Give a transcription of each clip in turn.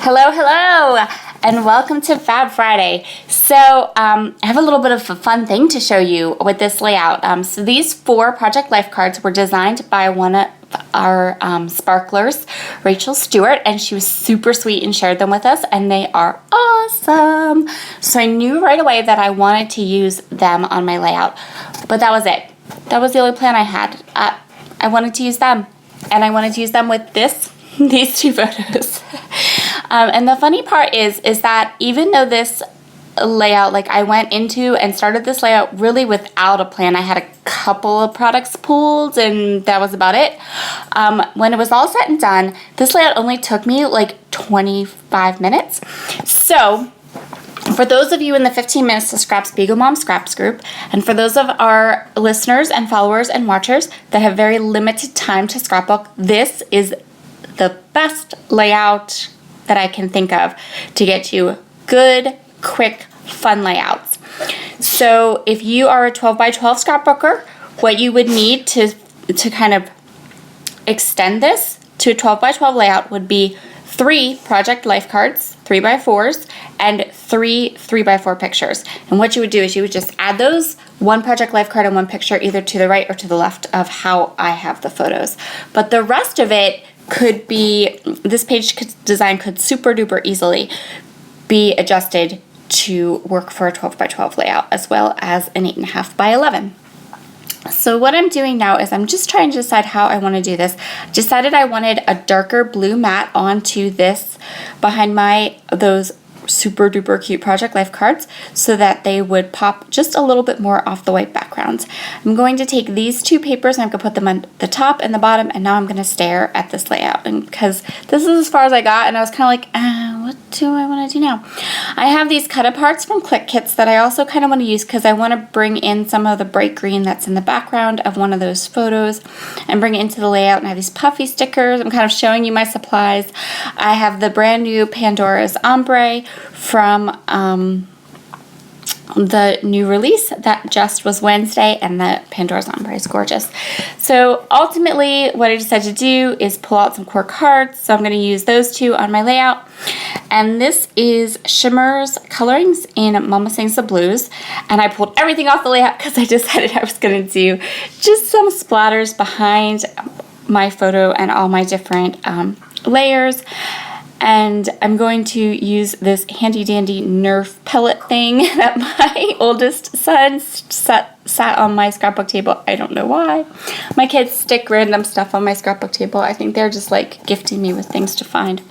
Hello, hello, and welcome to Fab Friday. So I have a little bit of a fun thing to show you with this layout. So these 4 Project Life cards were designed by one of our sparklers, Rachel Stewart, and she was super sweet and shared them with us, and they are awesome. So I knew right away that I wanted to use them on my layout, but that was it. That was the only plan I had. I wanted to use them, and I wanted to use them with these 2 photos. And the funny part is that even though this layout, like I went into and started this layout really without a plan. I had a couple of products pulled and that was about it. When it was all said and done, this layout only took me like 25 minutes. So for those of you in the 15 Minutes to Scrap Spiegelmom Scraps group, and for those of our listeners and followers and watchers that have very limited time to scrapbook, this is the best layout that I can think of to get you good, quick, fun layouts. So if you are a 12 by 12 scrapbooker, what you would need to kind of extend this to a 12 by 12 layout would be 3 Project Life cards, 3 by 4s, and 3 3 by 4 pictures. And what you would do is you would just add those, 1 Project Life card and 1 picture, either to the right or to the left of how I have the photos. But the rest of it could be, this page design could super duper easily be adjusted to work for a 12 by 12 layout, as well as an 8.5 by 11. So what I'm doing now is I'm just trying to decide how I want to do this. Decided I wanted a darker blue mat onto this behind those super duper cute Project Life cards so that they would pop just a little bit more off the white backgrounds. I'm going to take these 2 papers and I'm going to put them on the top and the bottom, and now I'm going to stare at this layout, and because this is as far as I got and I was kind of like, what do I want to do now? I have these cut aparts from Click Kits that I also kind of want to use because I want to bring in some of the bright green that's in the background of one of those photos and bring it into the layout. And I have these puffy stickers. I'm kind of showing you my supplies. I have the brand new Pandora's Ombre from the new release that just was Wednesday, and the Pandora's Ombre is gorgeous. So ultimately what I decided to do is pull out some core cards, so I'm going to use those 2 on my layout. And this is Shimmer's Colorings in Mama Sings the Blues, and I pulled everything off the layout because I decided I was going to do just some splatters behind my photo and all my different layers. And I'm going to use this handy dandy Nerf pellet thing that my oldest son sat on my scrapbook table. I don't know why. My kids stick random stuff on my scrapbook table. I think they're just like gifting me with things to find.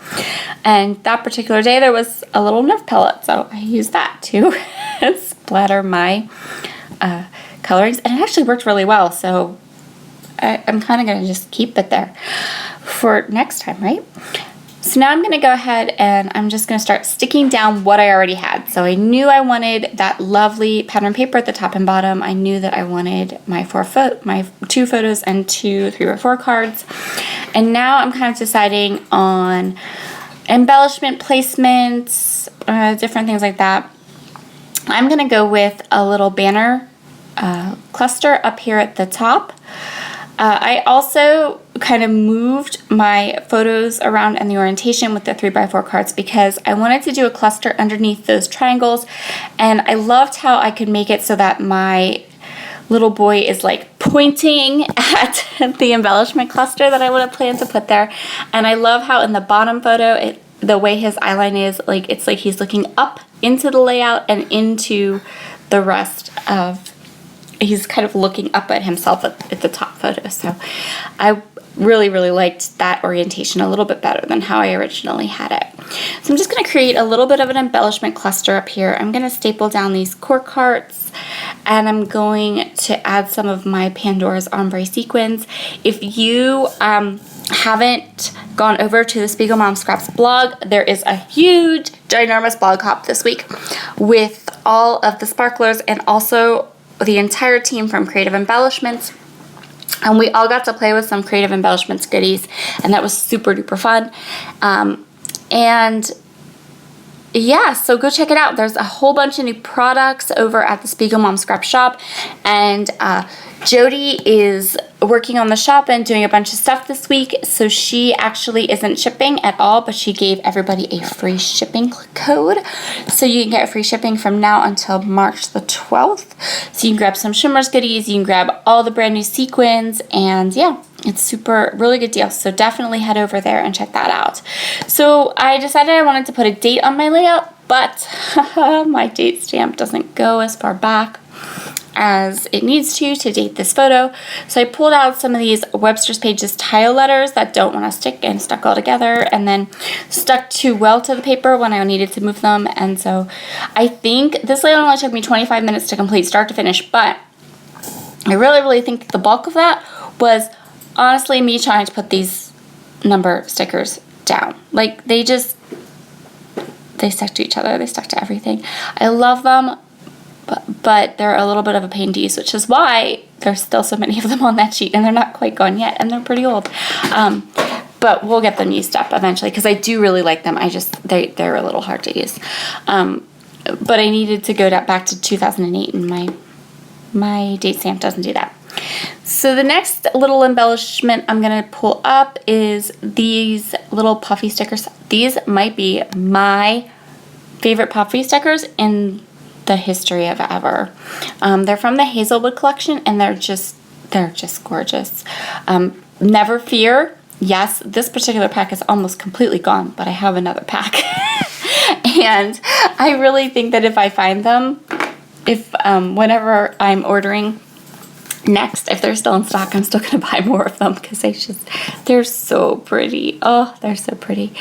And that particular day there was a little Nerf pellet, so I used that to splatter my colorings. And it actually worked really well, so I'm kind of going to just keep it there for next time, right? So now I'm going to go ahead and I'm just going to start sticking down what I already had. So I knew I wanted that lovely pattern paper at the top and bottom. I knew that I wanted my 2 photos and 2 3 by 4 cards. And now I'm kind of deciding on embellishment placements, different things like that. I'm going to go with a little banner cluster up here at the top. I also kind of moved my photos around and the orientation with the 3 by 4 cards because I wanted to do a cluster underneath those triangles, and I loved how I could make it so that my little boy is like pointing at the embellishment cluster that I would have planned to put there. And I love how in the bottom photo, the way his eyeline is, like it's like he's looking up into the layout and into the rest of, he's kind of looking up at himself at the top photo. So I really, really liked that orientation a little bit better than how I originally had it. So I'm just going to create a little bit of an embellishment cluster up here. I'm going to staple down these core cards, and I'm going to add some of my Pandora's Ombre sequins. If you haven't gone over to the Spiegelmom Scraps blog, there is a huge, ginormous blog hop this week with all of the sparklers and also the entire team from Creative Embellishments. And we all got to play with some Creative Embellishments goodies, and that was super duper fun. And yeah, so go check it out. There's a whole bunch of new products over at the Spiegelmom Scrap Shop, and Jody is working on the shop and doing a bunch of stuff this week, so she actually isn't shipping at all, but she gave everybody a free shipping code. So you can get free shipping from now until March the 12th. So you can grab some Shimmers goodies, you can grab all the brand new sequins, and yeah, it's really good deal. So definitely head over there and check that out. So I decided I wanted to put a date on my layout, but my date stamp doesn't go as far back as it needs to date this photo. So I pulled out some of these Webster's Pages tile letters that don't want to stick and stuck all together, and then stuck too well to the paper when I needed to move them. And so I think this layout only took me 25 minutes to complete start to finish, but I really think that the bulk of that was honestly me trying to put these number stickers down. Like, they stuck to each other, they stuck to everything. I love them, but they're a little bit of a pain to use, which is why there's still so many of them on that sheet, and they're not quite gone yet, and they're pretty old. But we'll get them used up eventually, because I do really like them. They're a little hard to use. But I needed to go back to 2008, and my date stamp doesn't do that. So the next little embellishment I'm going to pull up is these little puffy stickers. These might be my favorite puffy stickers in the history of ever. They're from the Hazelwood collection, and they're just gorgeous. Never fear. Yes, this particular pack is almost completely gone, but I have another pack. And I really think that if I find them, whenever I'm ordering next, if they're still in stock, I'm still going to buy more of them, because they're so pretty. Oh, they're so pretty.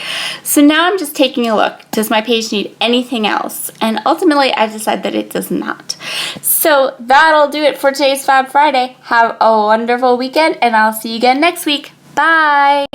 So now I'm just taking a look. Does my page need anything else? And ultimately, I decided that it does not. So that'll do it for today's Fab Friday. Have a wonderful weekend, and I'll see you again next week. Bye!